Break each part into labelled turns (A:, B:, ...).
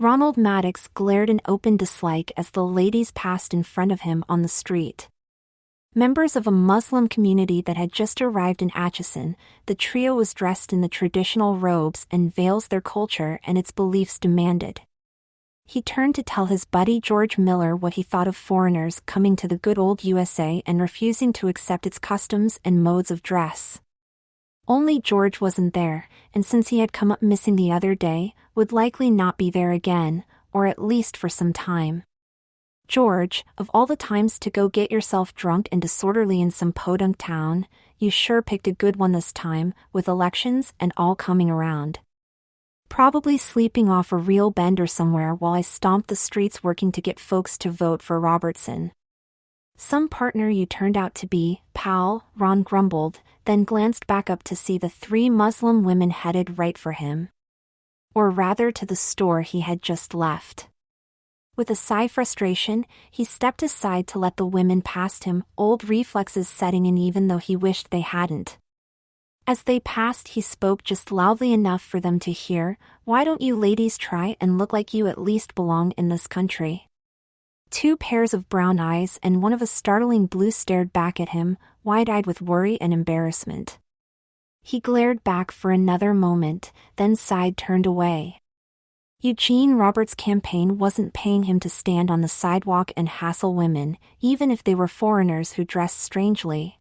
A: Ronald Maddox glared in open dislike as the ladies passed in front of him on the street. Members of a Muslim community that had just arrived in Atchison, the trio was dressed in the traditional robes and veils their culture and its beliefs demanded. He turned to tell his buddy George Miller what he thought of foreigners coming to the good old USA and refusing to accept its customs and modes of dress. Only George wasn't there, and since he had come up missing the other day, would likely not be there again, or at least for some time. George, of all the times to go get yourself drunk and disorderly in some podunk town, you sure picked a good one this time, with elections and all coming around. Probably sleeping off a real bender somewhere while I stomped the streets working to get folks to vote for Robertson. Some partner you turned out to be, pal, Ron grumbled, then glanced back up to see the 3 Muslim women headed right for him. Or rather to the store he had just left. With a sigh of frustration, he stepped aside to let the women past him, old reflexes setting in even though he wished they hadn't. As they passed, he spoke just loudly enough for them to hear, "Why don't you ladies try and look like you at least belong in this country?" 2 pairs of brown eyes and one of a startling blue stared back at him, wide-eyed with worry and embarrassment. He glared back for another moment, then sighed, turned away. Eugene Roberts' campaign wasn't paying him to stand on the sidewalk and hassle women, even if they were foreigners who dressed strangely.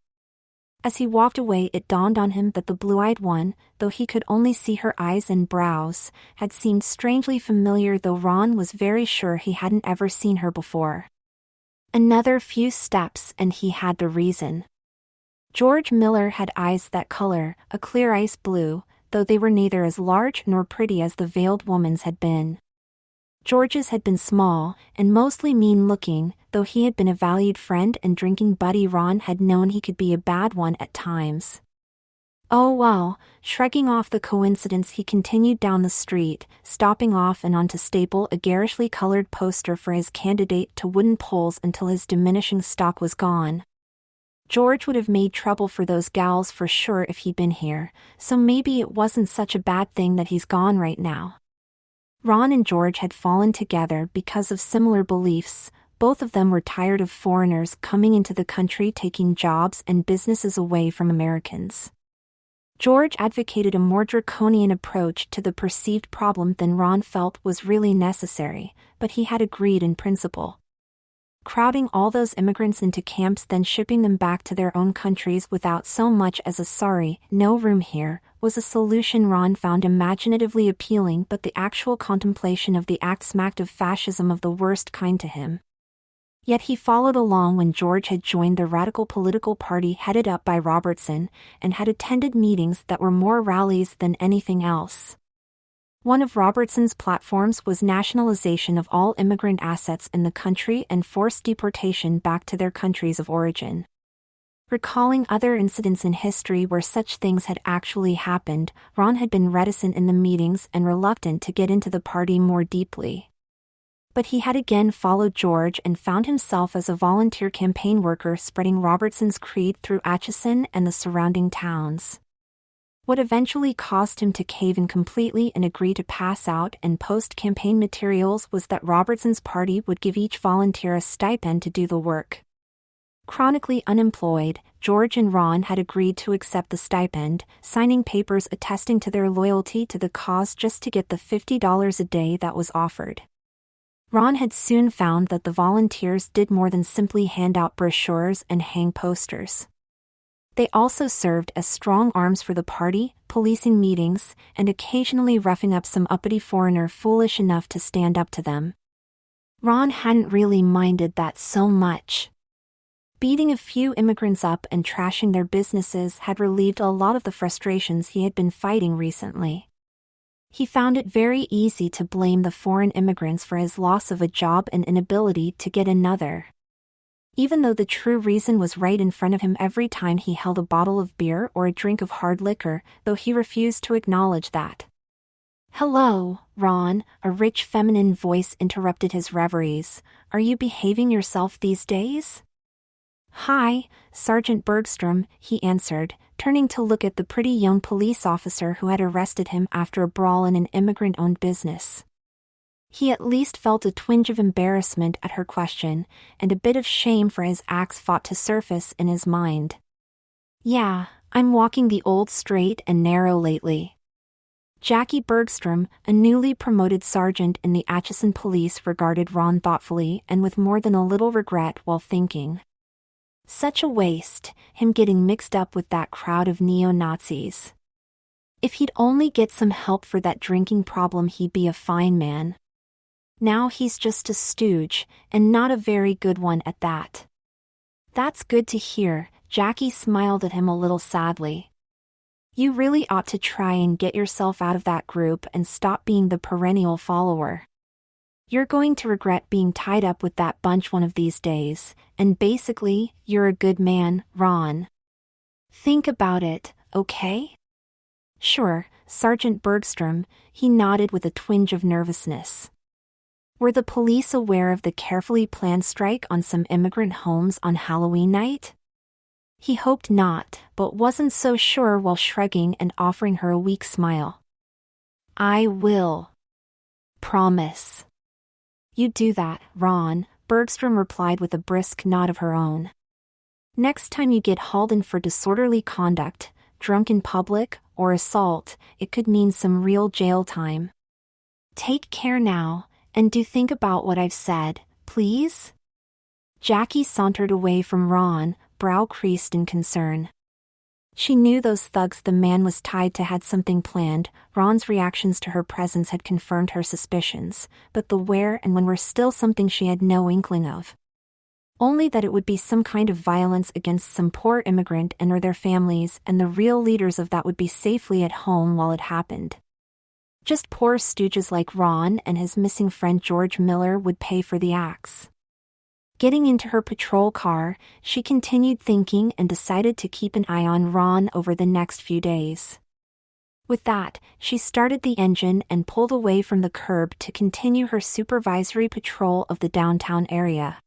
A: As he walked away, it dawned on him that the blue-eyed one, though he could only see her eyes and brows, had seemed strangely familiar, though Ron was very sure he hadn't ever seen her before. Another few steps and he had the reason. George Miller had eyes that color, a clear ice blue, though they were neither as large nor pretty as the veiled woman's had been. George's had been small, and mostly mean-looking, though he had been a valued friend and drinking buddy. Ron had known he could be a bad one at times. Oh well, shrugging off the coincidence, he continued down the street, stopping off and on to staple a garishly colored poster for his candidate to wooden poles until his diminishing stock was gone. George would have made trouble for those gals for sure if he'd been here, so maybe it wasn't such a bad thing that he's gone right now. Ron and George had fallen together because of similar beliefs. Both of them were tired of foreigners coming into the country taking jobs and businesses away from Americans. George advocated a more draconian approach to the perceived problem than Ron felt was really necessary, but he had agreed in principle. Crowding all those immigrants into camps, then shipping them back to their own countries without so much as a "sorry, no room here," was a solution Ron found imaginatively appealing, but the actual contemplation of the act smacked of fascism of the worst kind to him. Yet he followed along when George had joined the radical political party headed up by Robertson, and had attended meetings that were more rallies than anything else. One of Robertson's platforms was nationalization of all immigrant assets in the country and forced deportation back to their countries of origin. Recalling other incidents in history where such things had actually happened, Ron had been reticent in the meetings and reluctant to get into the party more deeply. But he had again followed George and found himself as a volunteer campaign worker spreading Robertson's creed through Atchison and the surrounding towns. What eventually caused him to cave in completely and agree to pass out and post campaign materials was that Robertson's party would give each volunteer a stipend to do the work. Chronically unemployed, George and Ron had agreed to accept the stipend, signing papers attesting to their loyalty to the cause just to get the $50 a day that was offered. Ron had soon found that the volunteers did more than simply hand out brochures and hang posters. They also served as strong arms for the party, policing meetings, and occasionally roughing up some uppity foreigner foolish enough to stand up to them. Ron hadn't really minded that so much. Beating a few immigrants up and trashing their businesses had relieved a lot of the frustrations he had been fighting recently. He found it very easy to blame the foreign immigrants for his loss of a job and inability to get another, even though the true reason was right in front of him every time he held a bottle of beer or a drink of hard liquor, though he refused to acknowledge that. "Hello, Ron," a rich feminine voice interrupted his reveries. "Are you behaving yourself these days?" "Hi, Sergeant Bergstrom," he answered, turning to look at the pretty young police officer who had arrested him after a brawl in an immigrant-owned business. He at least felt a twinge of embarrassment at her question, and a bit of shame for his acts fought to surface in his mind. Yeah, I'm walking the old straight and narrow lately. Jackie Bergstrom, a newly promoted sergeant in the Atchison police, regarded Ron thoughtfully and with more than a little regret while thinking. Such a waste, him getting mixed up with that crowd of neo-Nazis. If he'd only get some help for that drinking problem, he'd be a fine man. Now he's just a stooge, and not a very good one at that. That's good to hear, Jackie smiled at him a little sadly. You really ought to try and get yourself out of that group and stop being the perennial follower. You're going to regret being tied up with that bunch one of these days, and basically, you're a good man, Ron. Think about it, okay? Sure, Sergeant Bergstrom, he nodded with a twinge of nervousness. Were the police aware of the carefully planned strike on some immigrant homes on Halloween night? He hoped not, but wasn't so sure while shrugging and offering her a weak smile. I will. Promise. You do that, Ron, Bergstrom replied with a brisk nod of her own. Next time you get hauled in for disorderly conduct, drunk in public, or assault, it could mean some real jail time. Take care now, and do think about what I've said, please? Jackie sauntered away from Ron, brow creased in concern. She knew those thugs the man was tied to had something planned. Ron's reactions to her presence had confirmed her suspicions, but the where and when were still something she had no inkling of. Only that it would be some kind of violence against some poor immigrant and or their families, and the real leaders of that would be safely at home while it happened. Just poor stooges like Ron and his missing friend George Miller would pay for the acts. Getting into her patrol car, she continued thinking and decided to keep an eye on Ron over the next few days. With that, she started the engine and pulled away from the curb to continue her supervisory patrol of the downtown area.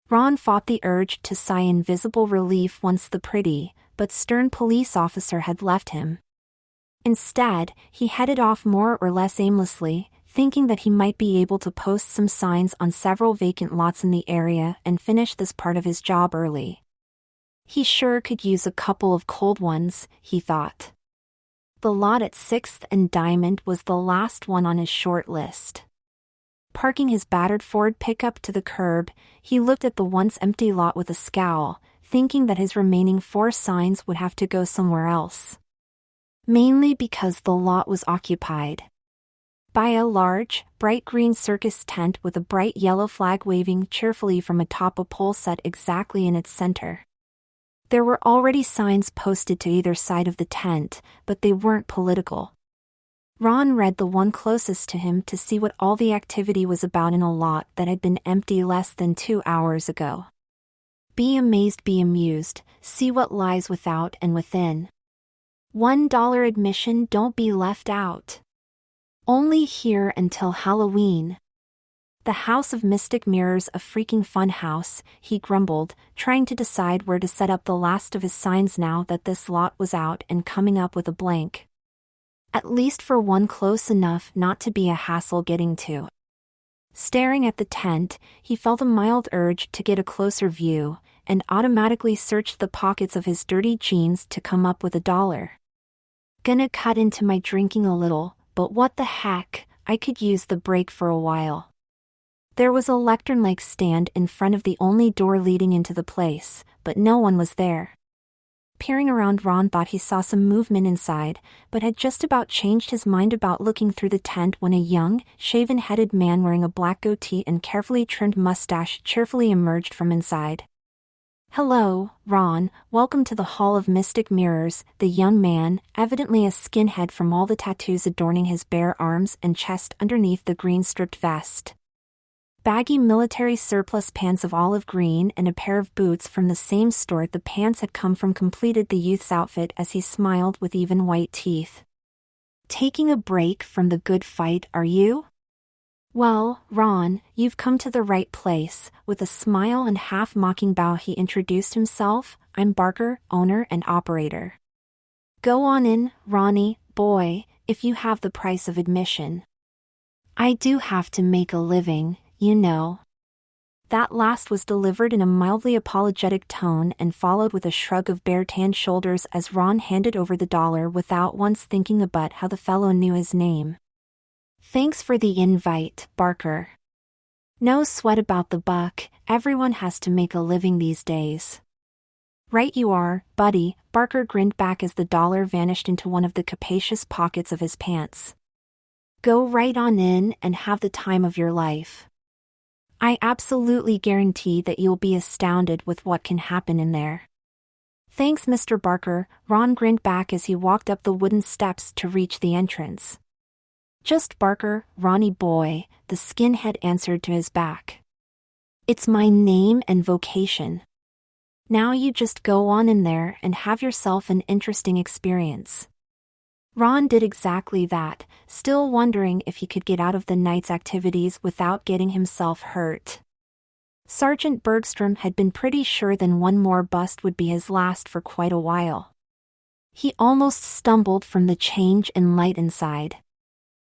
A: Ron fought the urge to sigh in visible relief once the pretty, but stern police officer had left him. Instead, he headed off more or less aimlessly, thinking that he might be able to post some signs on several vacant lots in the area and finish this part of his job early. He sure could use a couple of cold ones, he thought. The lot at 6th and Diamond was the last one on his short list. Parking his battered Ford pickup to the curb, he looked at the once empty lot with a scowl, thinking that his remaining 4 signs would have to go somewhere else. Mainly because the lot was occupied by a large, bright green circus tent with a bright yellow flag waving cheerfully from atop a pole set exactly in its center. There were already signs posted to either side of the tent, but they weren't political. Ron read the one closest to him to see what all the activity was about in a lot that had been empty less than 2 hours ago. Be amazed, be amused, see what lies without and within. $1 admission, don't be left out. Only here until Halloween. The House of Mystic Mirrors, a freaking fun house, he grumbled, trying to decide where to set up the last of his signs now that this lot was out and coming up with a blank. At least for one close enough not to be a hassle getting to. Staring at the tent, he felt a mild urge to get a closer view, and automatically searched the pockets of his dirty jeans to come up with $1. Gonna cut into my drinking a little, but what the heck, I could use the break for a while. There was a lectern-like stand in front of the only door leading into the place, but no one was there. Peering around, Ron thought he saw some movement inside, but had just about changed his mind about looking through the tent when a young, shaven-headed man wearing a black goatee and carefully trimmed mustache cheerfully emerged from inside. Hello, Ron, welcome to the Hall of Mystic Mirrors, the young man, evidently a skinhead from all the tattoos adorning his bare arms and chest underneath the green-striped vest. Baggy military surplus pants of olive green and a pair of boots from the same store the pants had come from completed the youth's outfit as he smiled with even white teeth. Taking a break from the good fight, are you? Well, Ron, you've come to the right place. With a smile and half-mocking bow he introduced himself. I'm Barker, owner and operator. Go on in, Ronnie, boy, if you have the price of admission. I do have to make a living, you know. That last was delivered in a mildly apologetic tone and followed with a shrug of bare-tanned shoulders as Ron handed over the dollar without once thinking about how the fellow knew his name. Thanks for the invite, Barker. No sweat about the buck, everyone has to make a living these days. Right you are, buddy, Barker grinned back as the dollar vanished into one of the capacious pockets of his pants. Go right on in and have the time of your life. I absolutely guarantee that you'll be astounded with what can happen in there. Thanks, Mr. Barker, Ron grinned back as he walked up the wooden steps to reach the entrance. Just Barker, Ronnie boy, the skinhead answered to his back. It's my name and vocation. Now you just go on in there and have yourself an interesting experience. Ron did exactly that, still wondering if he could get out of the night's activities without getting himself hurt. Sergeant Bergstrom had been pretty sure that one more bust would be his last for quite a while. He almost stumbled from the change in light inside.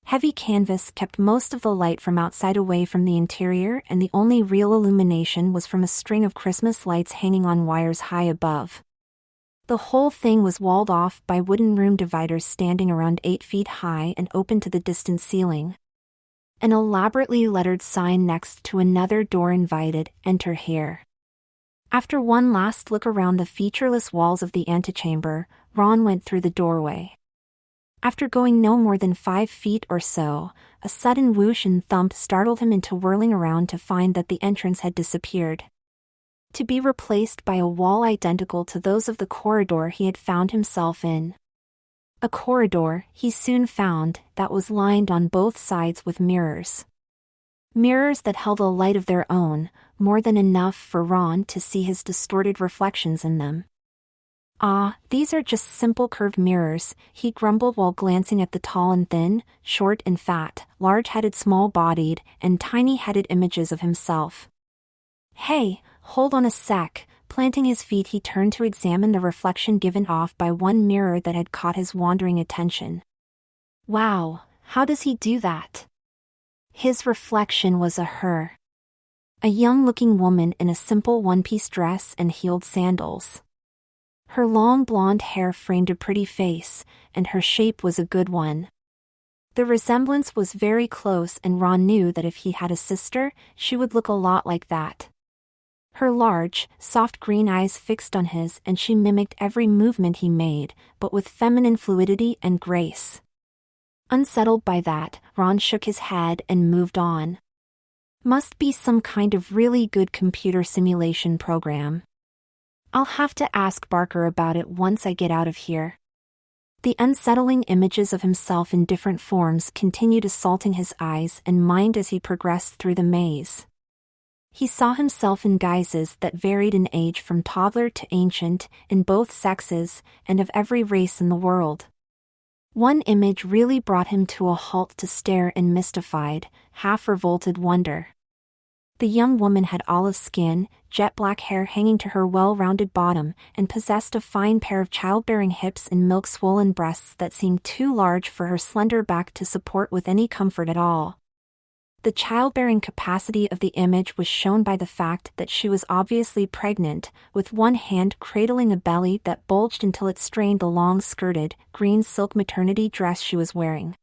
A: Heavy canvas kept most of the light from outside away from the interior, and the only real illumination was from a string of Christmas lights hanging on wires high above. The whole thing was walled off by wooden room dividers standing around 8 feet high and open to the distant ceiling. An elaborately lettered sign next to another door invited, "Enter here." After one last look around the featureless walls of the antechamber, Ron went through the doorway. After going no more than 5 feet or so, a sudden whoosh and thump startled him into whirling around to find that the entrance had disappeared, to be replaced by a wall identical to those of the corridor he had found himself in. A corridor, he soon found, that was lined on both sides with mirrors. Mirrors that held a light of their own, more than enough for Ron to see his distorted reflections in them. Ah, these are just simple curved mirrors, he grumbled while glancing at the tall and thin, short and fat, large-headed small-bodied, and tiny-headed images of himself. Hey, hold on a sec. Planting his feet, he turned to examine the reflection given off by one mirror that had caught his wandering attention. Wow, how does he do that? His reflection was a her. A young-looking woman in a simple one-piece dress and heeled sandals. Her long blonde hair framed a pretty face, and her shape was a good one. The resemblance was very close, and Ron knew that if he had a sister, she would look a lot like that. Her large, soft green eyes fixed on his, and she mimicked every movement he made, but with feminine fluidity and grace. Unsettled by that, Ron shook his head and moved on. Must be some kind of really good computer simulation program. I'll have to ask Barker about it once I get out of here. The unsettling images of himself in different forms continued assaulting his eyes and mind as he progressed through the maze. He saw himself in guises that varied in age from toddler to ancient, in both sexes, and of every race in the world. One image really brought him to a halt to stare in mystified, half-revolted wonder. The young woman had olive skin, jet-black hair hanging to her well-rounded bottom, and possessed a fine pair of childbearing hips and milk-swollen breasts that seemed too large for her slender back to support with any comfort at all. The childbearing capacity of the image was shown by the fact that she was obviously pregnant, with one hand cradling a belly that bulged until it strained the long-skirted, green silk maternity dress she was wearing.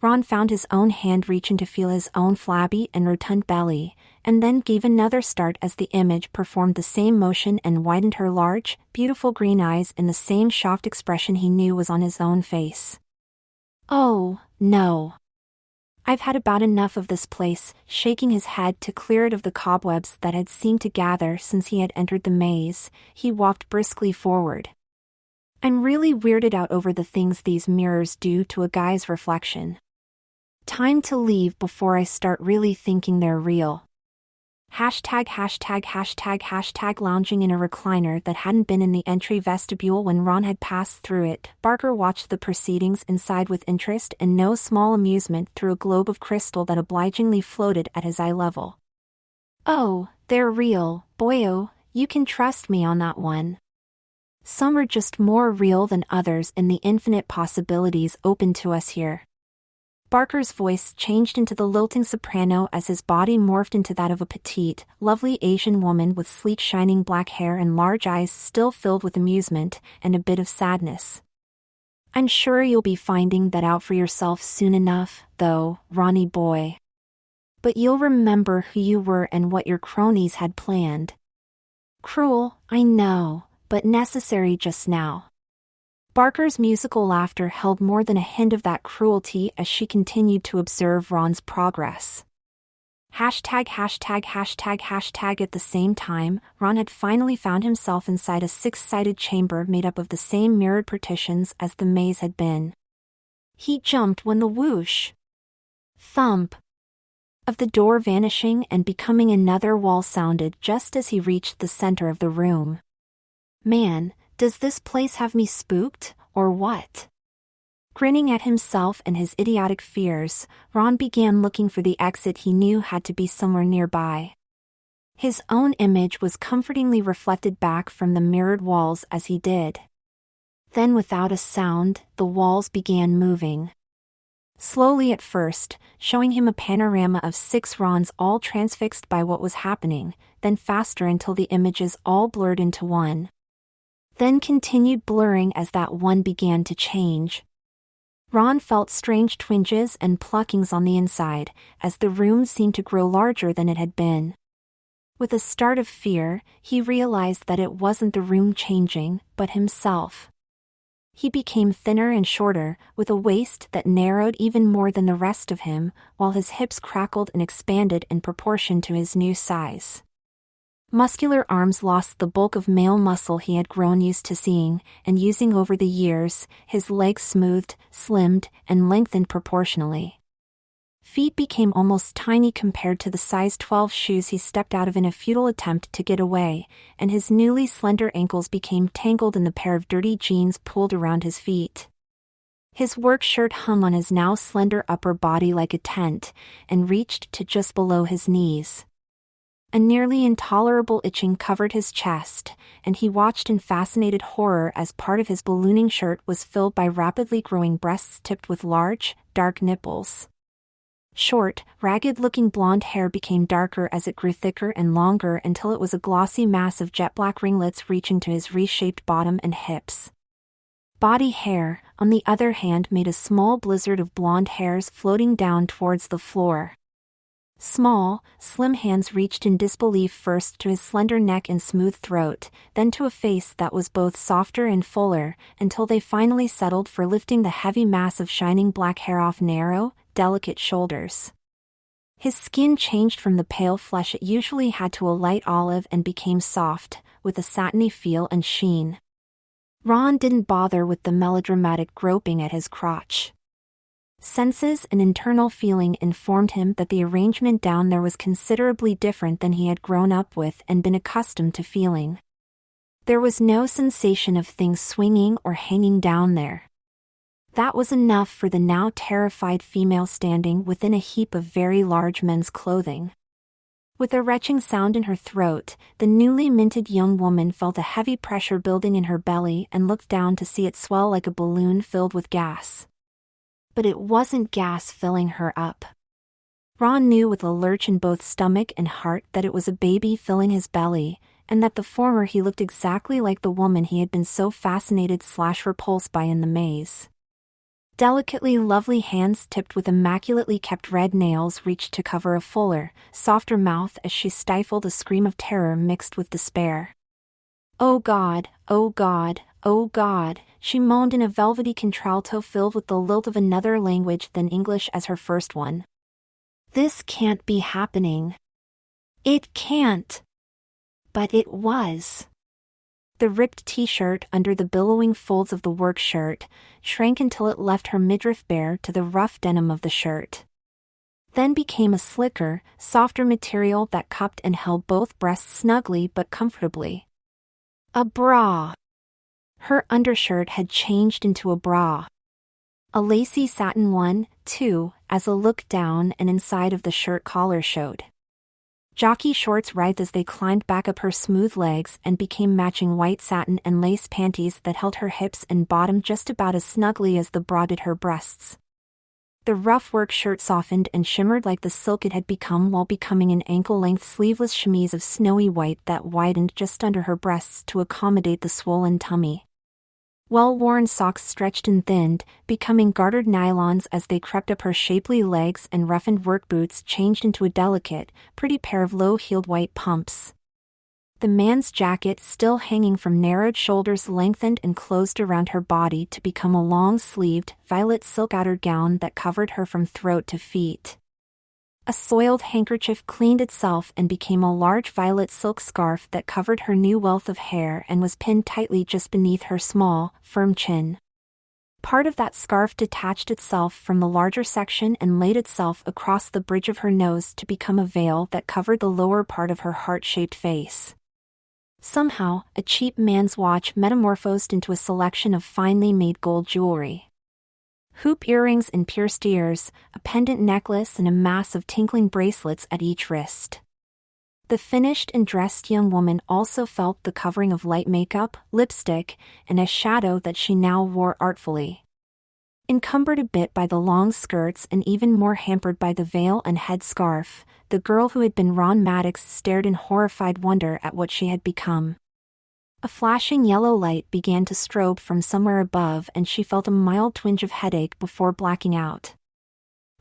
A: Ron found his own hand reaching to feel his own flabby and rotund belly, and then gave another start as the image performed the same motion and widened her large, beautiful green eyes in the same shocked expression he knew was on his own face. Oh, no. I've had about enough of this place, shaking his head to clear it of the cobwebs that had seemed to gather since he had entered the maze. He walked briskly forward. I'm really weirded out over the things these mirrors do to a guy's reflection. Time to leave before I start really thinking they're real. Hashtag lounging in a recliner that hadn't been in the entry vestibule when Ron had passed through it. Barker watched the proceedings inside with interest and no small amusement through a globe of crystal that obligingly floated at his eye level. Oh, they're real, boyo, you can trust me on that one. Some are just more real than others in the infinite possibilities open to us here. Barker's voice changed into the lilting soprano as his body morphed into that of a petite, lovely Asian woman with sleek shining black hair and large eyes still filled with amusement and a bit of sadness. "I'm sure you'll be finding that out for yourself soon enough, though, Ronnie boy. But you'll remember who you were and what your cronies had planned. Cruel, I know, but necessary just now." Barker's musical laughter held more than a hint of that cruelty as she continued to observe Ron's progress. Hashtag. At the same time, Ron had finally found himself inside a six-sided chamber made up of the same mirrored partitions as the maze had been. He jumped when the whoosh, thump of the door vanishing and becoming another wall sounded just as he reached the center of the room. Man, does this place have me spooked, or what? Grinning at himself and his idiotic fears, Ron began looking for the exit he knew had to be somewhere nearby. His own image was comfortingly reflected back from the mirrored walls as he did. Then without a sound, the walls began moving. Slowly at first, showing him a panorama of 6 Rons all transfixed by what was happening, then faster until the images all blurred into one. Then continued blurring as that one began to change. Ron felt strange twinges and pluckings on the inside, as the room seemed to grow larger than it had been. With a start of fear, he realized that it wasn't the room changing, but himself. He became thinner and shorter, with a waist that narrowed even more than the rest of him, while his hips crackled and expanded in proportion to his new size. Muscular arms lost the bulk of male muscle he had grown used to seeing and using over the years, his legs smoothed, slimmed, and lengthened proportionally. Feet became almost tiny compared to the size 12 shoes he stepped out of in a futile attempt to get away, and his newly slender ankles became tangled in the pair of dirty jeans pulled around his feet. His work shirt hung on his now slender upper body like a tent, and reached to just below his knees. A nearly intolerable itching covered his chest, and he watched in fascinated horror as part of his ballooning shirt was filled by rapidly growing breasts tipped with large, dark nipples. Short, ragged-looking blonde hair became darker as it grew thicker and longer until it was a glossy mass of jet-black ringlets reaching to his reshaped bottom and hips. Body hair, on the other hand, made a small blizzard of blonde hairs floating down towards the floor. Small, slim hands reached in disbelief first to his slender neck and smooth throat, then to a face that was both softer and fuller, until they finally settled for lifting the heavy mass of shining black hair off narrow, delicate shoulders. His skin changed from the pale flesh it usually had to a light olive and became soft, with a satiny feel and sheen. Ron didn't bother with the melodramatic groping at his crotch. Senses and internal feeling informed him that the arrangement down there was considerably different than he had grown up with and been accustomed to feeling. There was no sensation of things swinging or hanging down there. That was enough for the now terrified female standing within a heap of very large men's clothing. With a retching sound in her throat, the newly minted young woman felt a heavy pressure building in her belly and looked down to see it swell like a balloon filled with gas. But it wasn't gas filling her up. Ron knew with a lurch in both stomach and heart that it was a baby filling his belly, and that the former he looked exactly like the woman he had been so fascinated/repulsed by in the maze. Delicately lovely hands tipped with immaculately kept red nails reached to cover a fuller, softer mouth as she stifled a scream of terror mixed with despair. "Oh God, oh God, oh God," she moaned in a velvety contralto filled with the lilt of another language than English as her first one. "This can't be happening. It can't." But it was. The ripped t-shirt under the billowing folds of the work shirt shrank until it left her midriff bare to the rough denim of the shirt. Then became a slicker, softer material that cupped and held both breasts snugly but comfortably. A bra. Her undershirt had changed into a bra. A lacy satin one, too, as a look down and inside of the shirt collar showed. Jockey shorts writhed as they climbed back up her smooth legs and became matching white satin and lace panties that held her hips and bottom just about as snugly as the bra did her breasts. The rough work shirt softened and shimmered like the silk it had become while becoming an ankle-length sleeveless chemise of snowy white that widened just under her breasts to accommodate the swollen tummy. Well-worn socks stretched and thinned, becoming gartered nylons as they crept up her shapely legs, and roughened work boots changed into a delicate, pretty pair of low-heeled white pumps. The man's jacket, still hanging from narrowed shoulders, lengthened and closed around her body to become a long-sleeved, violet silk outer gown that covered her from throat to feet. A soiled handkerchief cleaned itself and became a large violet silk scarf that covered her new wealth of hair and was pinned tightly just beneath her small, firm chin. Part of that scarf detached itself from the larger section and laid itself across the bridge of her nose to become a veil that covered the lower part of her heart-shaped face. Somehow, a cheap man's watch metamorphosed into a selection of finely made gold jewelry. Hoop earrings and pierced ears, a pendant necklace and a mass of tinkling bracelets at each wrist. The finished and dressed young woman also felt the covering of light makeup, lipstick, and a shadow that she now wore artfully. Encumbered a bit by the long skirts and even more hampered by the veil and headscarf, the girl who had been Ron Maddox stared in horrified wonder at what she had become. A flashing yellow light began to strobe from somewhere above and she felt a mild twinge of headache before blacking out.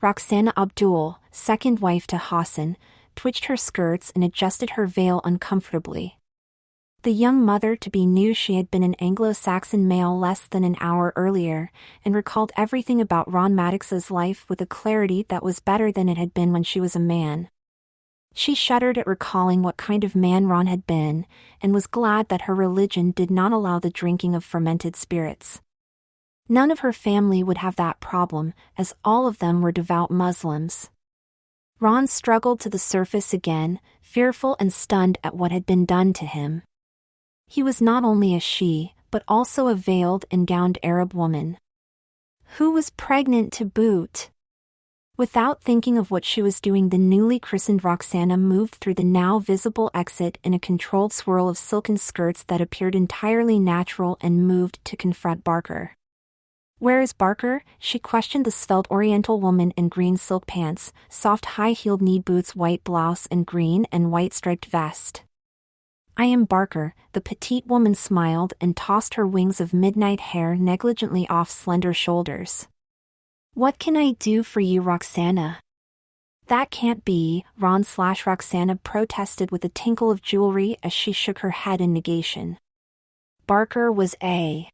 A: Roxana Abdul, second wife to Hassan, twitched her skirts and adjusted her veil uncomfortably. The young mother-to-be knew she had been an Anglo-Saxon male less than an hour earlier, and recalled everything about Ron Maddox's life with a clarity that was better than it had been when she was a man. She shuddered at recalling what kind of man Ron had been, and was glad that her religion did not allow the drinking of fermented spirits. None of her family would have that problem, as all of them were devout Muslims. Ron struggled to the surface again, fearful and stunned at what had been done to him. He was not only a she, but also a veiled and gowned Arab woman. Who was pregnant to boot? Without thinking of what she was doing, the newly christened Roxana moved through the now visible exit in a controlled swirl of silken skirts that appeared entirely natural and moved to confront Barker. "Where is Barker?" she questioned the svelte Oriental woman in green silk pants, soft high-heeled knee boots, white blouse and green and white striped vest. "I am Barker," the petite woman smiled and tossed her wings of midnight hair negligently off slender shoulders. "What can I do for you, Roxana?" "That can't be," Roxana protested with a tinkle of jewelry as she shook her head in negation. "Barker was a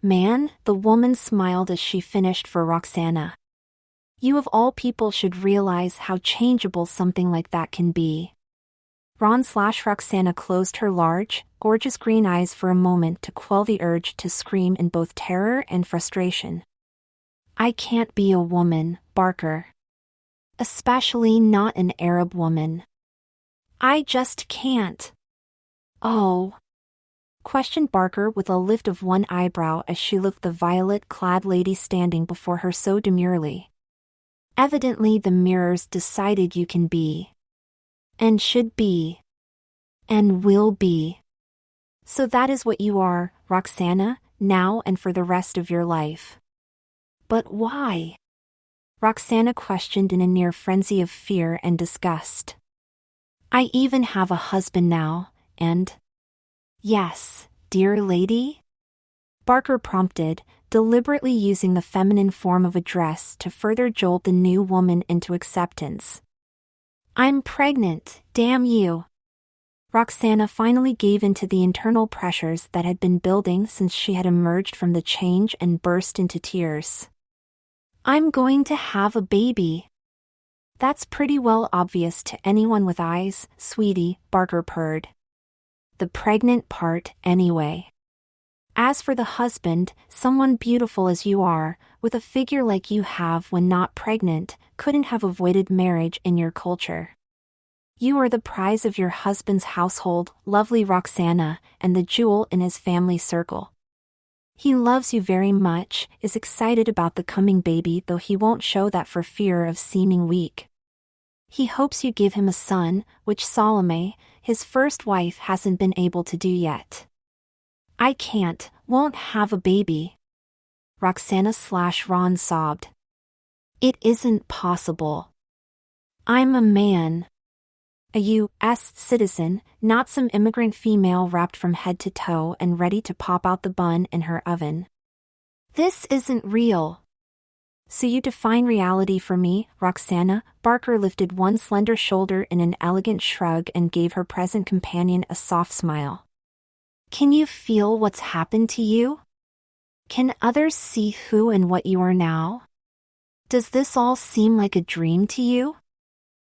A: man," the woman smiled as she finished for Roxana. "You of all people should realize how changeable something like that can be." Roxana closed her large, gorgeous green eyes for a moment to quell the urge to scream in both terror and frustration. "I can't be a woman, Barker. Especially not an Arab woman. I just can't." "Oh?" questioned Barker with a lift of one eyebrow as she looked the violet-clad lady standing before her so demurely. "Evidently the mirrors decided you can be. And should be. And will be. So that is what you are, Roxana, now and for the rest of your life." "But why?" Roxana questioned in a near frenzy of fear and disgust. "I even have a husband now, and—" "Yes, dear lady?" Barker prompted, deliberately using the feminine form of address to further jolt the new woman into acceptance. "I'm pregnant, damn you." Roxana finally gave in to the internal pressures that had been building since she had emerged from the change and burst into tears. "I'm going to have a baby." "That's pretty well obvious to anyone with eyes, sweetie," Barker purred. "The pregnant part, anyway. As for the husband, someone beautiful as you are, with a figure like you have when not pregnant, couldn't have avoided marriage in your culture. You are the prize of your husband's household, lovely Roxana, and the jewel in his family circle. He loves you very much, is excited about the coming baby, though he won't show that for fear of seeming weak. He hopes you give him a son, which Salome, his first wife, hasn't been able to do yet." "I won't have a baby." Roxana/Ron sobbed. It isn't possible. I'm a man. A U.S. citizen, not some immigrant female wrapped from head to toe and ready to pop out the bun in her oven. This isn't real. So you define reality for me, Roxana? Barker lifted one slender shoulder in an elegant shrug and gave her present companion a soft smile. Can you feel what's happened to you? Can others see who and what you are now? Does this all seem like a dream to you?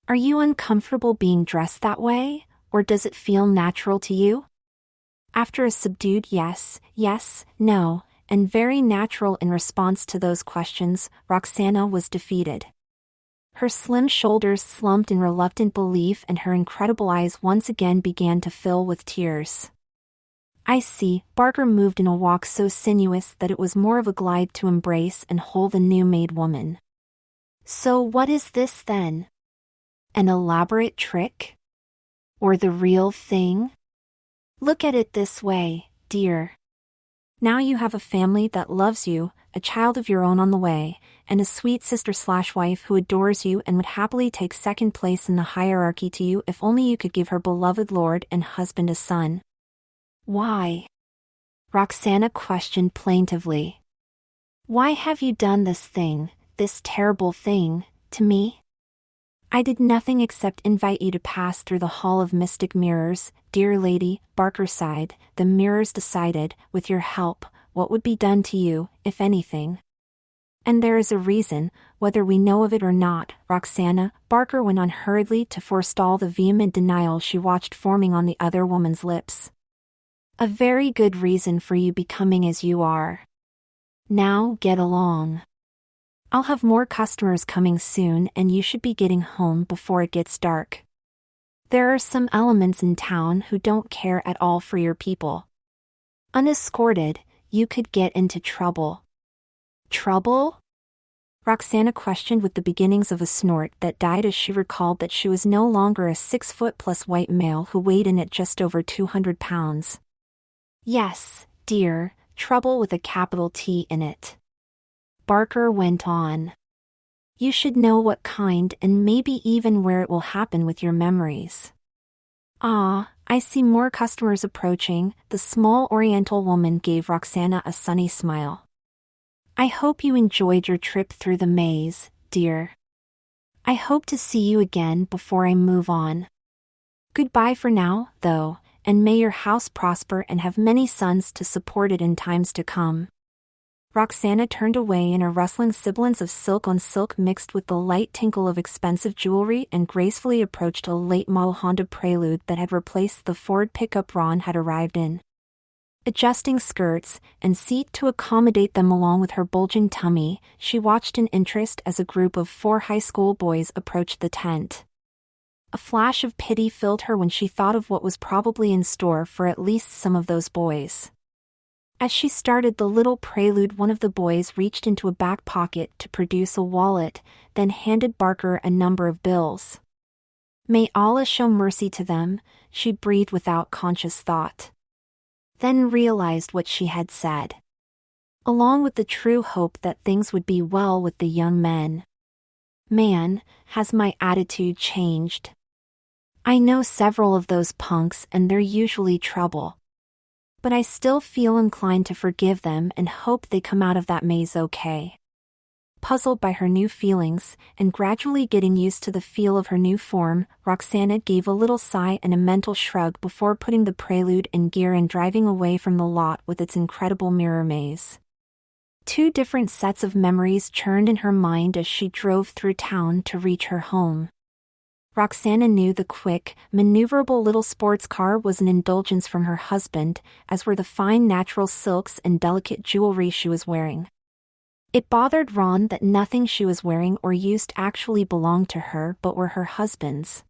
A: Are you uncomfortable being dressed that way, or does it feel natural to you? After a subdued yes, no, and very natural in response to those questions, Roxana was defeated. Her slim shoulders slumped in reluctant belief and her incredible eyes once again began to fill with tears. I see. Barker moved in a walk so sinuous that it was more of a glide to embrace and hold the new-made woman. So what is this then? An elaborate trick? Or the real thing? Look at it this way, dear. Now you have a family that loves you, a child of your own on the way, and a sweet sister/wife who adores you and would happily take second place in the hierarchy to you if only you could give her beloved lord and husband a son. Why? Roxana questioned plaintively. Why have you done this thing, this terrible thing, to me? I did nothing except invite you to pass through the Hall of Mystic Mirrors, dear lady, Barker sighed. The mirrors decided, with your help, what would be done to you, if anything. And there is a reason, whether we know of it or not, Roxana, Barker went on hurriedly to forestall the vehement denial she watched forming on the other woman's lips. A very good reason for you becoming as you are. Now get along. I'll have more customers coming soon and you should be getting home before it gets dark. There are some elements in town who don't care at all for your people. Unescorted, you could get into trouble. Trouble? Roxana questioned with the beginnings of a snort that died as she recalled that she was no longer a 6-foot-plus white male who weighed in at just over 200 pounds. Yes, dear, trouble with a capital T in it. Barker went on. You should know what kind and maybe even where it will happen with your memories. Ah, I see more customers approaching. The small oriental woman gave Roxana a sunny smile. I hope you enjoyed your trip through the maze, dear. I hope to see you again before I move on. Goodbye for now, though, and may your house prosper and have many sons to support it in times to come. Roxana turned away in a rustling sibilance of silk on silk mixed with the light tinkle of expensive jewelry and gracefully approached a late-model Honda Prelude that had replaced the Ford pickup Ron had arrived in. Adjusting skirts and seat to accommodate them along with her bulging tummy, she watched in interest as a group of 4 high school boys approached the tent. A flash of pity filled her when she thought of what was probably in store for at least some of those boys. As she started the little prelude, one of the boys reached into a back pocket to produce a wallet, then handed Barker a number of bills. May Allah show mercy to them, she breathed without conscious thought. Then realized what she had said. Along with the true hope that things would be well with the young men. Man, has my attitude changed? I know several of those punks and they're usually trouble. But I still feel inclined to forgive them and hope they come out of that maze okay. Puzzled by her new feelings, and gradually getting used to the feel of her new form, Roxana gave a little sigh and a mental shrug before putting the Prelude in gear and driving away from the lot with its incredible mirror maze. 2 different sets of memories churned in her mind as she drove through town to reach her home. Roxana knew the quick, maneuverable little sports car was an indulgence from her husband, as were the fine natural silks and delicate jewelry she was wearing. It bothered Ron that nothing she was wearing or used actually belonged to her but were her husband's.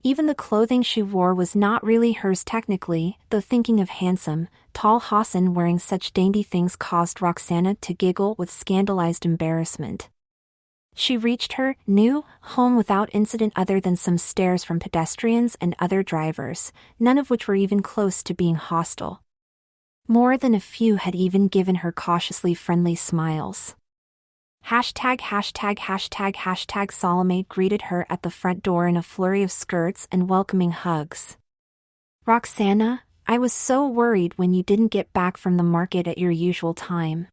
A: Even the clothing she wore was not really hers technically, though thinking of handsome, tall Hassan wearing such dainty things caused Roxana to giggle with scandalized embarrassment. She reached her new home without incident other than some stares from pedestrians and other drivers, none of which were even close to being hostile. More than a few had even given her cautiously friendly smiles. #####. Salome greeted her at the front door in a flurry of skirts and welcoming hugs. Roxana, I was so worried when you didn't get back from the market at your usual time.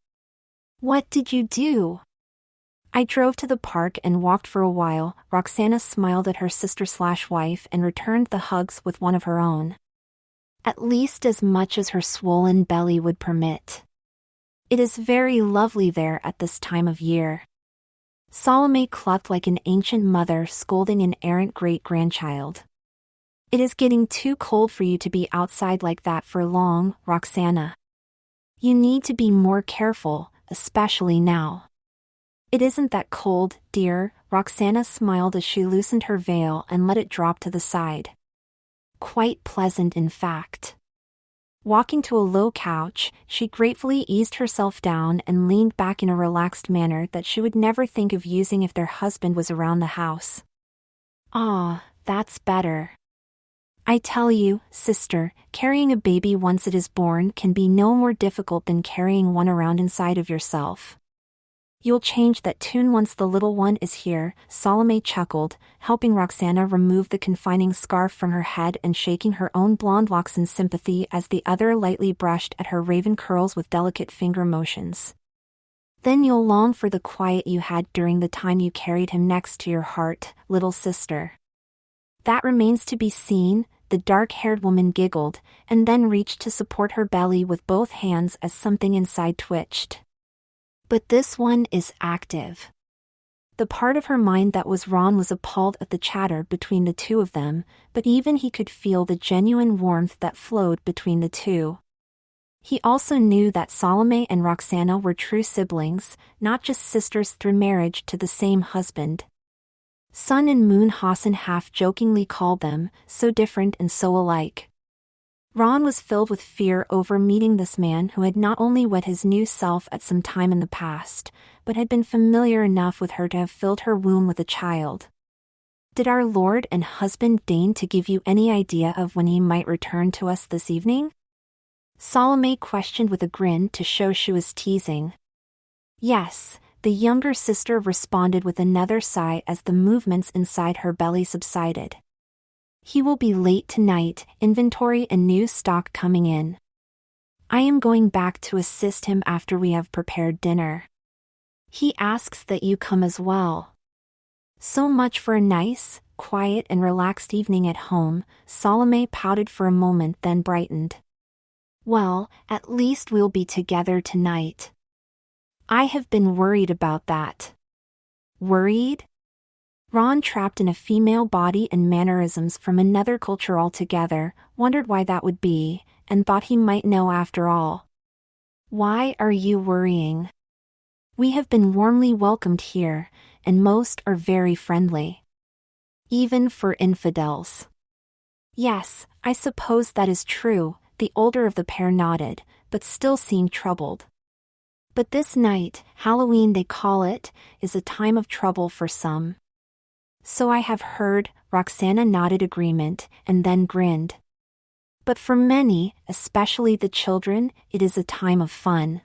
A: What did you do? I drove to the park and walked for a while. Roxana smiled at her sister/wife and returned the hugs with one of her own. At least as much as her swollen belly would permit. It is very lovely there at this time of year. Salome clucked like an ancient mother scolding an errant great-grandchild. It is getting too cold for you to be outside like that for long, Roxana. You need to be more careful, especially now. It isn't that cold, dear, Roxana smiled as she loosened her veil and let it drop to the side. Quite pleasant, in fact. Walking to a low couch, she gratefully eased herself down and leaned back in a relaxed manner that she would never think of using if their husband was around the house. Ah, that's better. I tell you, sister, carrying a baby once it is born can be no more difficult than carrying one around inside of yourself. You'll change that tune once the little one is here, Salome chuckled, helping Roxana remove the confining scarf from her head and shaking her own blonde locks in sympathy as the other lightly brushed at her raven curls with delicate finger motions. Then you'll long for the quiet you had during the time you carried him next to your heart, little sister. That remains to be seen, the dark-haired woman giggled, and then reached to support her belly with both hands as something inside twitched. But this one is active. The part of her mind that was Ron was appalled at the chatter between the two of them, but even he could feel the genuine warmth that flowed between the two. He also knew that Salome and Roxana were true siblings, not just sisters through marriage to the same husband. Sun and Moon Hassan half-jokingly called them, so different and so alike. Ron was filled with fear over meeting this man who had not only wed his new self at some time in the past, but had been familiar enough with her to have filled her womb with a child. Did our Lord and husband deign to give you any idea of when he might return to us this evening? Salome questioned with a grin to show she was teasing. Yes, the younger sister responded with another sigh as the movements inside her belly subsided. He will be late tonight, inventory and new stock coming in. I am going back to assist him after we have prepared dinner. He asks that you come as well. So much for a nice, quiet and relaxed evening at home, Salome pouted for a moment then brightened. Well, at least we'll be together tonight. I have been worried about that. Worried? Ron, trapped in a female body and mannerisms from another culture altogether, wondered why that would be, and thought he might know after all. Why are you worrying? We have been warmly welcomed here, and most are very friendly. Even for infidels. Yes, I suppose that is true, the older of the pair nodded, but still seemed troubled. But this night, Halloween they call it, is a time of trouble for some. So I have heard, Roxana nodded agreement, and then grinned. But for many, especially the children, it is a time of fun.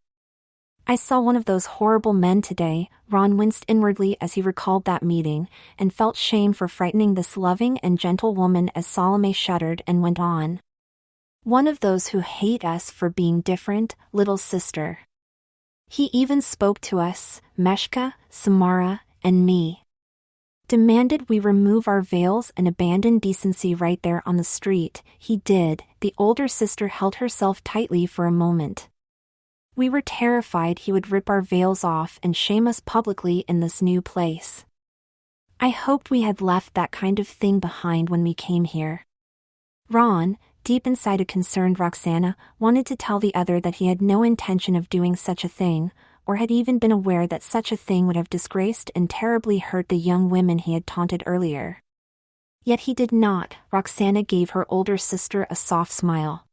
A: I saw one of those horrible men today, Ron winced inwardly as he recalled that meeting, and felt shame for frightening this loving and gentle woman as Salome shuddered and went on. One of those who hate us for being different, little sister. He even spoke to us, Meshka, Samara, and me. Demanded we remove our veils and abandon decency right there on the street. He did. The older sister held herself tightly for a moment. We were terrified he would rip our veils off and shame us publicly in this new place. I hoped we had left that kind of thing behind when we came here. Ron, deep inside a concerned Roxana, wanted to tell the other that he had no intention of doing such a thing, or had even been aware that such a thing would have disgraced and terribly hurt the young women he had taunted earlier. Yet he did not. Roxana gave her older sister a soft smile.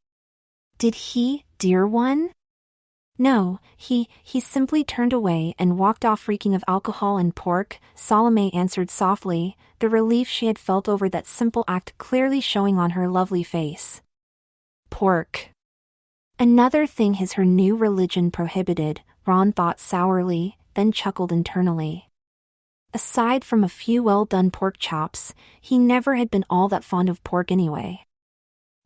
A: Did he, dear one? No, he simply turned away and walked off reeking of alcohol and pork, Salome answered softly, the relief she had felt over that simple act clearly showing on her lovely face. Pork. Another thing her new religion prohibited, Ron thought sourly, then chuckled internally. Aside from a few well-done pork chops, he never had been all that fond of pork anyway.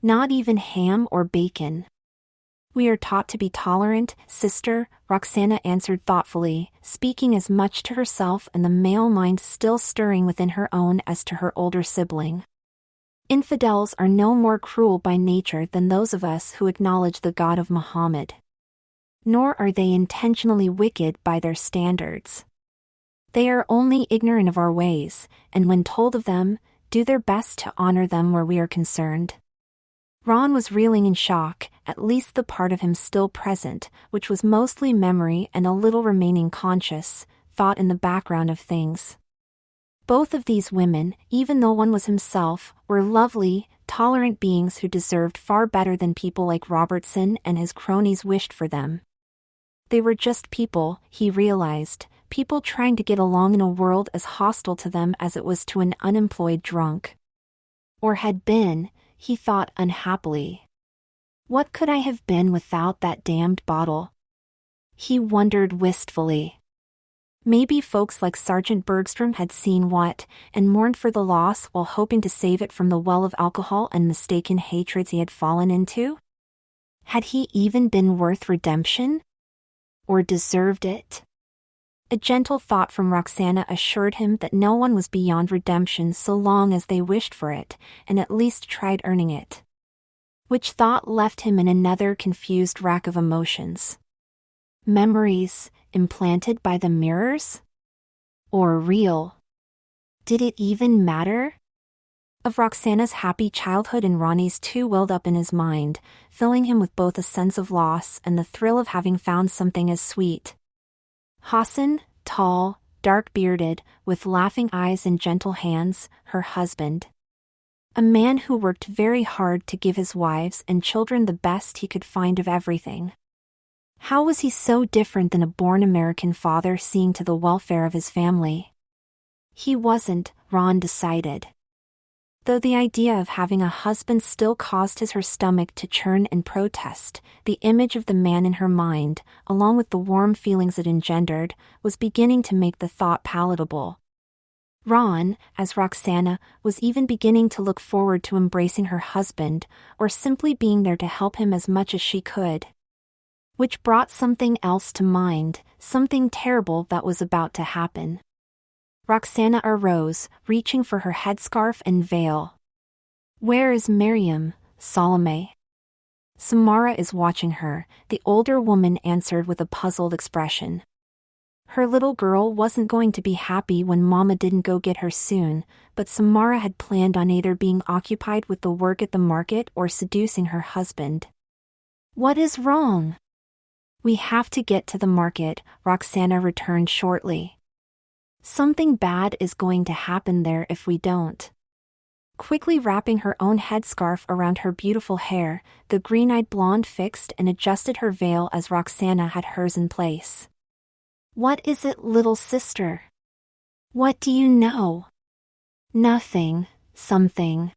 A: Not even ham or bacon. "We are taught to be tolerant, sister," Roxana answered thoughtfully, speaking as much to herself and the male mind still stirring within her own as to her older sibling. "Infidels are no more cruel by nature than those of us who acknowledge the God of Muhammad. Nor are they intentionally wicked by their standards. They are only ignorant of our ways, and when told of them, do their best to honor them where we are concerned." Ron was reeling in shock, at least the part of him still present, which was mostly memory and a little remaining conscious thought in the background of things. Both of these women, even though one was himself, were lovely, tolerant beings who deserved far better than people like Robertson and his cronies wished for them. They were just people, he realized, people trying to get along in a world as hostile to them as it was to an unemployed drunk. Or had been, he thought unhappily. What could I have been without that damned bottle? He wondered wistfully. Maybe folks like Sergeant Bergstrom had seen what, and mourned for the loss while hoping to save it from the well of alcohol and mistaken hatreds he had fallen into? Had he even been worth redemption? Or deserved it? A gentle thought from Roxana assured him that no one was beyond redemption so long as they wished for it, and at least tried earning it. Which thought left him in another confused rack of emotions. Memories, implanted by the mirrors? Or real? Did it even matter? Of Roxana's happy childhood and Ronnie's too welled up in his mind, filling him with both a sense of loss and the thrill of having found something as sweet. Hassan, tall, dark-bearded, with laughing eyes and gentle hands, her husband. A man who worked very hard to give his wives and children the best he could find of everything. How was he so different than a born American father seeing to the welfare of his family? He wasn't, Ron decided. Though the idea of having a husband still caused her stomach to churn and protest, the image of the man in her mind, along with the warm feelings it engendered, was beginning to make the thought palatable. Ron, as Roxana, was even beginning to look forward to embracing her husband, or simply being there to help him as much as she could. Which brought something else to mind, something terrible that was about to happen. Roxana arose, reaching for her headscarf and veil. "Where is Miriam, Salome?" "Samara is watching her," the older woman answered with a puzzled expression. Her little girl wasn't going to be happy when Mama didn't go get her soon, but Samara had planned on either being occupied with the work at the market or seducing her husband. "What is wrong?" "We have to get to the market," Roxana returned shortly. "Something bad is going to happen there if we don't." Quickly wrapping her own headscarf around her beautiful hair, the green-eyed blonde fixed and adjusted her veil as Roxana had hers in place. "What is it, little sister?" "What do you know?" "Nothing, something."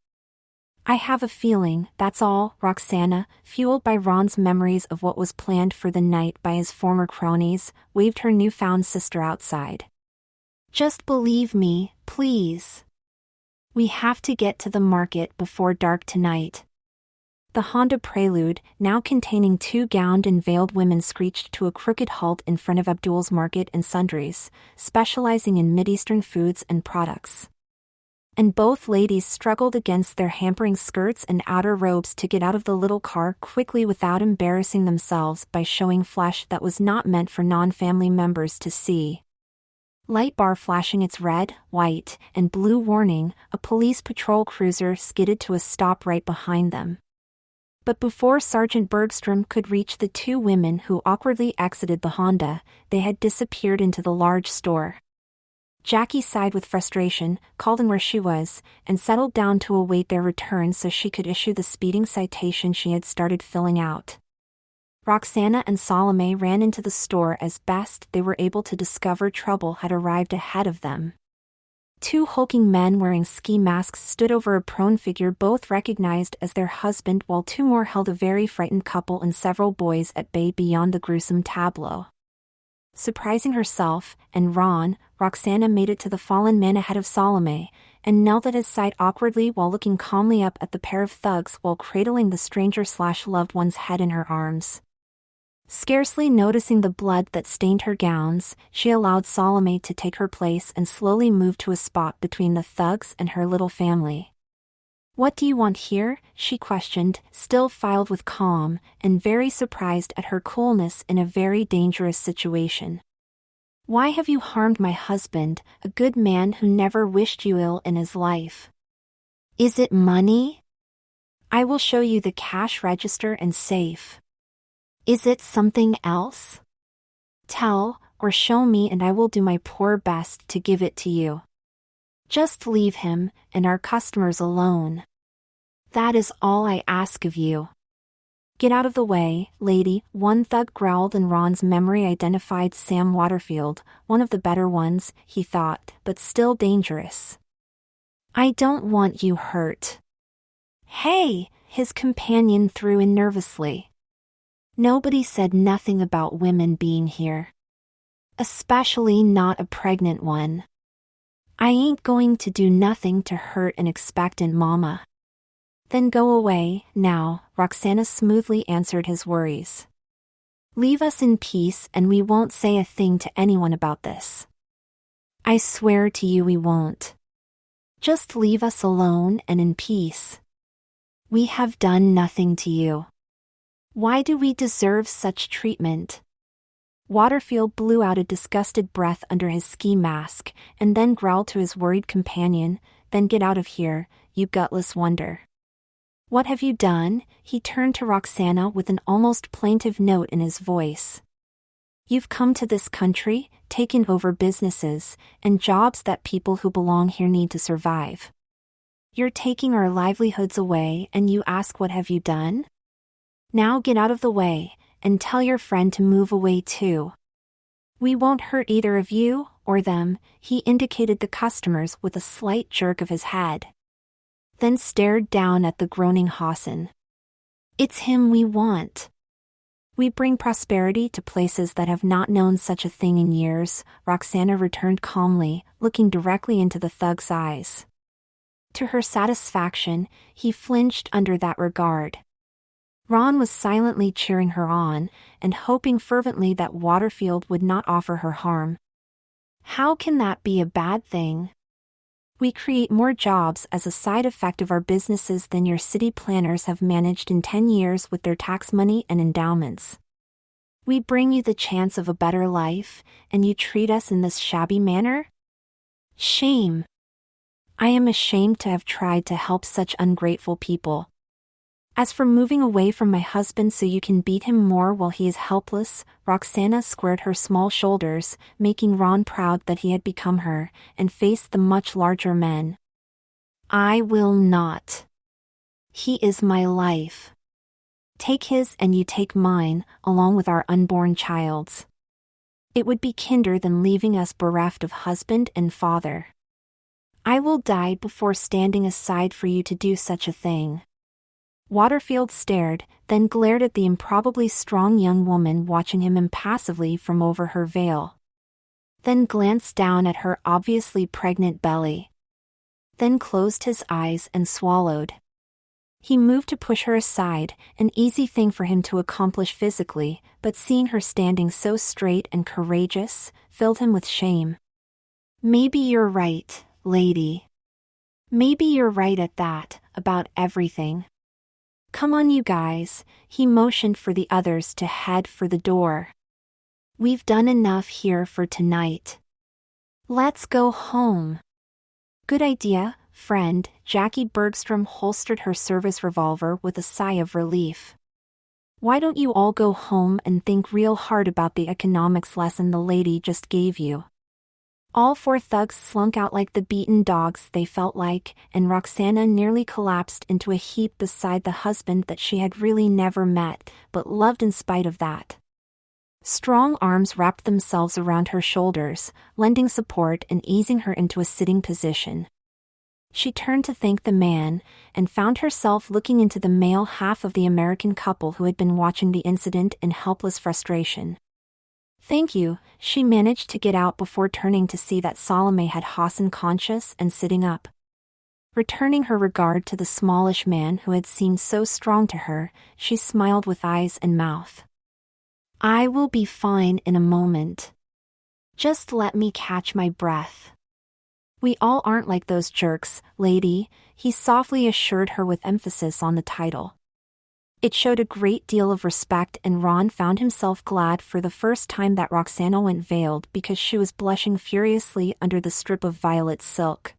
A: "I have a feeling, that's all," Roxana, fueled by Ron's memories of what was planned for the night by his former cronies, waved her newfound sister outside. "Just believe me, please. We have to get to the market before dark tonight." The Honda Prelude, now containing two gowned and veiled women, screeched to a crooked halt in front of Abdul's Market and Sundries, specializing in Mideastern foods and products. And both ladies struggled against their hampering skirts and outer robes to get out of the little car quickly without embarrassing themselves by showing flesh that was not meant for non-family members to see. Light bar flashing its red, white, and blue warning, a police patrol cruiser skidded to a stop right behind them. But before Sergeant Bergstrom could reach the two women who awkwardly exited the Honda, they had disappeared into the large store. Jackie sighed with frustration, called in where she was, and settled down to await their return so she could issue the speeding citation she had started filling out. Roxana and Salome ran into the store as best they were able to discover trouble had arrived ahead of them. Two hulking men wearing ski masks stood over a prone figure both recognized as their husband, while two more held a very frightened couple and several boys at bay beyond the gruesome tableau. Surprising herself and Ron, Roxana made it to the fallen man ahead of Salome, and knelt at his side awkwardly while looking calmly up at the pair of thugs while cradling the stranger/loved one's head in her arms. Scarcely noticing the blood that stained her gowns, she allowed Salome to take her place and slowly moved to a spot between the thugs and her little family. "What do you want here?" she questioned, still filled with calm, and very surprised at her coolness in a very dangerous situation. "Why have you harmed my husband, a good man who never wished you ill in his life? Is it money? I will show you the cash register and safe. Is it something else? Tell, or show me and I will do my poor best to give it to you. Just leave him, and our customers alone. That is all I ask of you." "Get out of the way, lady," one thug growled, and Ron's memory identified Sam Waterfield, one of the better ones, he thought, but still dangerous. "I don't want you hurt." "Hey," his companion threw in nervously. "Nobody said nothing about women being here. Especially not a pregnant one. I ain't going to do nothing to hurt an expectant mama." "Then go away, now," Roxana smoothly answered his worries. "Leave us in peace and we won't say a thing to anyone about this. I swear to you we won't. Just leave us alone and in peace. We have done nothing to you. Why do we deserve such treatment?" Waterfield blew out a disgusted breath under his ski mask, and then growled to his worried companion, "Then get out of here, you gutless wonder." "What have you done?" He turned to Roxana with an almost plaintive note in his voice. "You've come to this country, taken over businesses, and jobs that people who belong here need to survive. You're taking our livelihoods away and you ask what have you done? Now get out of the way, and tell your friend to move away too. We won't hurt either of you, or them," he indicated the customers with a slight jerk of his head. Then stared down at the groaning Hassan. "It's him we want. We bring prosperity to places that have not known such a thing in years," Roxana returned calmly, looking directly into the thug's eyes. To her satisfaction, he flinched under that regard. Ron was silently cheering her on, and hoping fervently that Waterfield would not offer her harm. "How can that be a bad thing? We create more jobs as a side effect of our businesses than your city planners have managed in 10 years with their tax money and endowments. We bring you the chance of a better life, and you treat us in this shabby manner? Shame. I am ashamed to have tried to help such ungrateful people. As for moving away from my husband so you can beat him more while he is helpless," Roxana squared her small shoulders, making Ron proud that he had become her, and faced the much larger men. "I will not. He is my life. Take his and you take mine, along with our unborn child's. It would be kinder than leaving us bereft of husband and father. I will die before standing aside for you to do such a thing." Waterfield stared, then glared at the improbably strong young woman watching him impassively from over her veil. Then glanced down at her obviously pregnant belly. Then closed his eyes and swallowed. He moved to push her aside, an easy thing for him to accomplish physically, but seeing her standing so straight and courageous, filled him with shame. "Maybe you're right, lady. Maybe you're right at that, about everything. Come on you guys," he motioned for the others to head for the door. "We've done enough here for tonight. Let's go home." "Good idea, friend," Jackie Bergstrom holstered her service revolver with a sigh of relief. "Why don't you all go home and think real hard about the economics lesson the lady just gave you?" All 4 thugs slunk out like the beaten dogs they felt like, and Roxana nearly collapsed into a heap beside the husband that she had really never met, but loved in spite of that. Strong arms wrapped themselves around her shoulders, lending support and easing her into a sitting position. She turned to thank the man, and found herself looking into the male half of the American couple who had been watching the incident in helpless frustration. Thank you, she managed to get out before turning to see that Salome had Hassan conscious and sitting up. Returning her regard to the smallish man who had seemed so strong to her, she smiled with eyes and mouth. I will be fine in a moment. Just let me catch my breath. We all aren't like those jerks, lady, he softly assured her with emphasis on the title. It showed a great deal of respect, and Ron found himself glad for the first time that Roxana went veiled because she was blushing furiously under the strip of violet silk.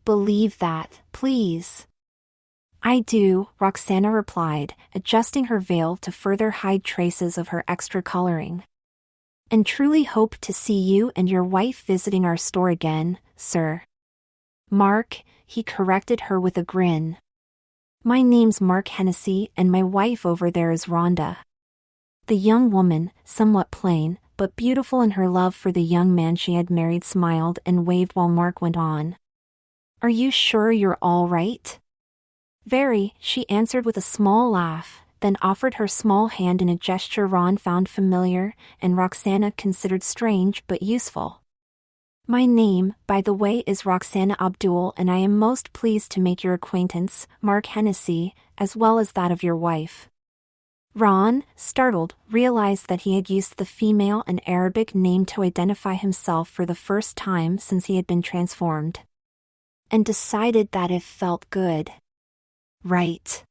A: Believe that, please. I do, Roxana replied, adjusting her veil to further hide traces of her extra coloring. And truly hope to see you and your wife visiting our store again, sir. Mark, he corrected her with a grin. My name's Mark Hennessy and my wife over there is Rhonda. The young woman, somewhat plain, but beautiful in her love for the young man she had married, smiled and waved while Mark went on. Are you sure you're all right? Very, she answered with a small laugh, then offered her small hand in a gesture Ron found familiar and Roxana considered strange but useful. My name, by the way, is Roxana Abdul, and I am most pleased to make your acquaintance, Mark Hennessy, as well as that of your wife. Ron, startled, realized that he had used the female and Arabic name to identify himself for the first time since he had been transformed. And decided that it felt good. Right.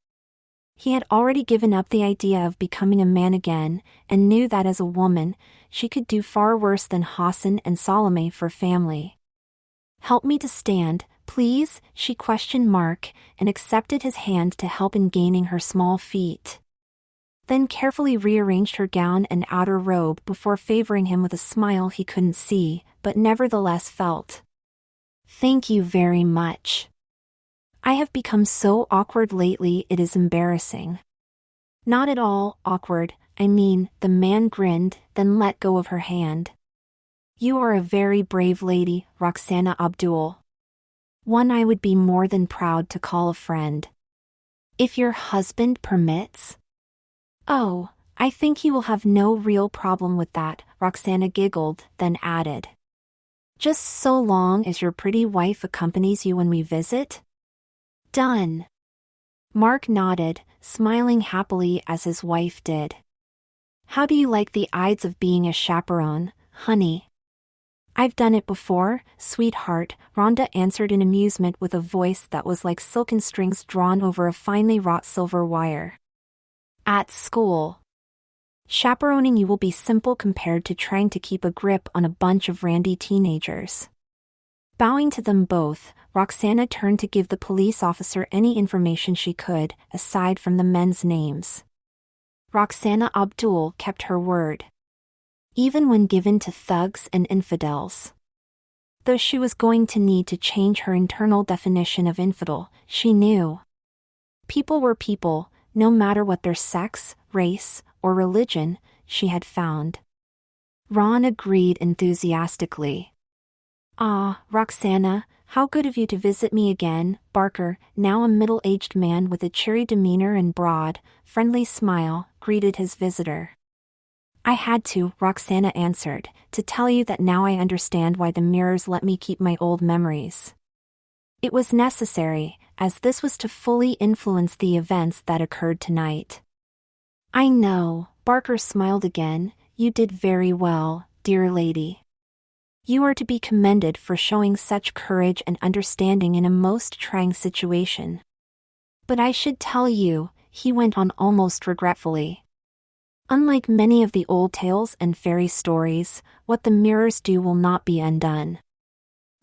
A: He had already given up the idea of becoming a man again, and knew that as a woman, she could do far worse than Hassan and Salome for family. Help me to stand, please, she questioned Mark, and accepted his hand to help in gaining her small feet. Then carefully rearranged her gown and outer robe before favoring him with a smile he couldn't see, but nevertheless felt. Thank you very much. I have become so awkward lately it is embarrassing. Not at all awkward, I mean, the man grinned, then let go of her hand. You are a very brave lady, Roxana Abdul. One I would be more than proud to call a friend. If your husband permits? Oh, I think he will have no real problem with that, Roxana giggled, then added. Just so long as your pretty wife accompanies you when we visit? Done. Mark nodded, smiling happily as his wife did. How do you like the odds of being a chaperone, honey? I've done it before, sweetheart, Rhonda answered in amusement with a voice that was like silken strings drawn over a finely wrought silver wire. At school. Chaperoning you will be simple compared to trying to keep a grip on a bunch of randy teenagers. Bowing to them both, Roxana turned to give the police officer any information she could, aside from the men's names. Roxana Abdul kept her word. Even when given to thugs and infidels. Though she was going to need to change her internal definition of infidel, she knew. People were people, no matter what their sex, race, or religion, she had found. Ron agreed enthusiastically. Ah, Roxana, how good of you to visit me again, Barker, now a middle-aged man with a cheery demeanor and broad, friendly smile, greeted his visitor. I had to, Roxana answered, to tell you that now I understand why the mirrors let me keep my old memories. It was necessary, as this was to fully influence the events that occurred tonight. I know, Barker smiled again, you did very well, dear lady. You are to be commended for showing such courage and understanding in a most trying situation. But I should tell you, he went on almost regretfully. Unlike many of the old tales and fairy stories, what the mirrors do will not be undone.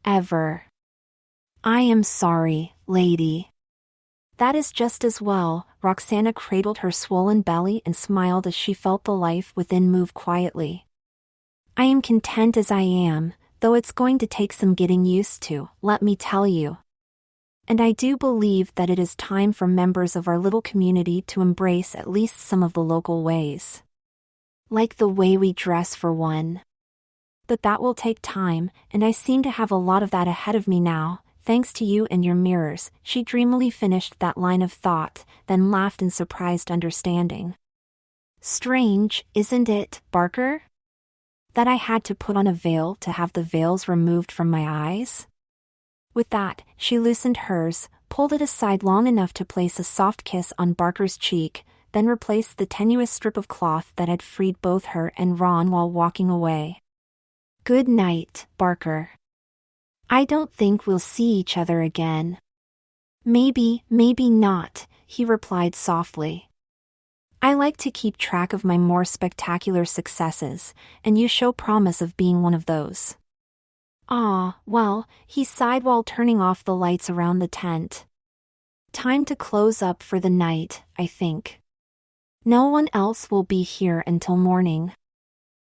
A: Ever. I am sorry, lady. That is just as well, Roxana cradled her swollen belly and smiled as she felt the life within move quietly. I am content as I am, though it's going to take some getting used to, let me tell you. And I do believe that it is time for members of our little community to embrace at least some of the local ways. Like the way we dress for one. But that will take time, and I seem to have a lot of that ahead of me now, thanks to you and your mirrors, she dreamily finished that line of thought, then laughed in surprised understanding. Strange, isn't it, Barker? That I had to put on a veil to have the veils removed from my eyes? With that, she loosened hers, pulled it aside long enough to place a soft kiss on Barker's cheek, then replaced the tenuous strip of cloth that had freed both her and Ron while walking away. Good night, Barker. I don't think we'll see each other again. Maybe, maybe not, he replied softly. I like to keep track of my more spectacular successes, and you show promise of being one of those. Ah, well, he sighed while turning off the lights around the tent. Time to close up for the night, I think. No one else will be here until morning.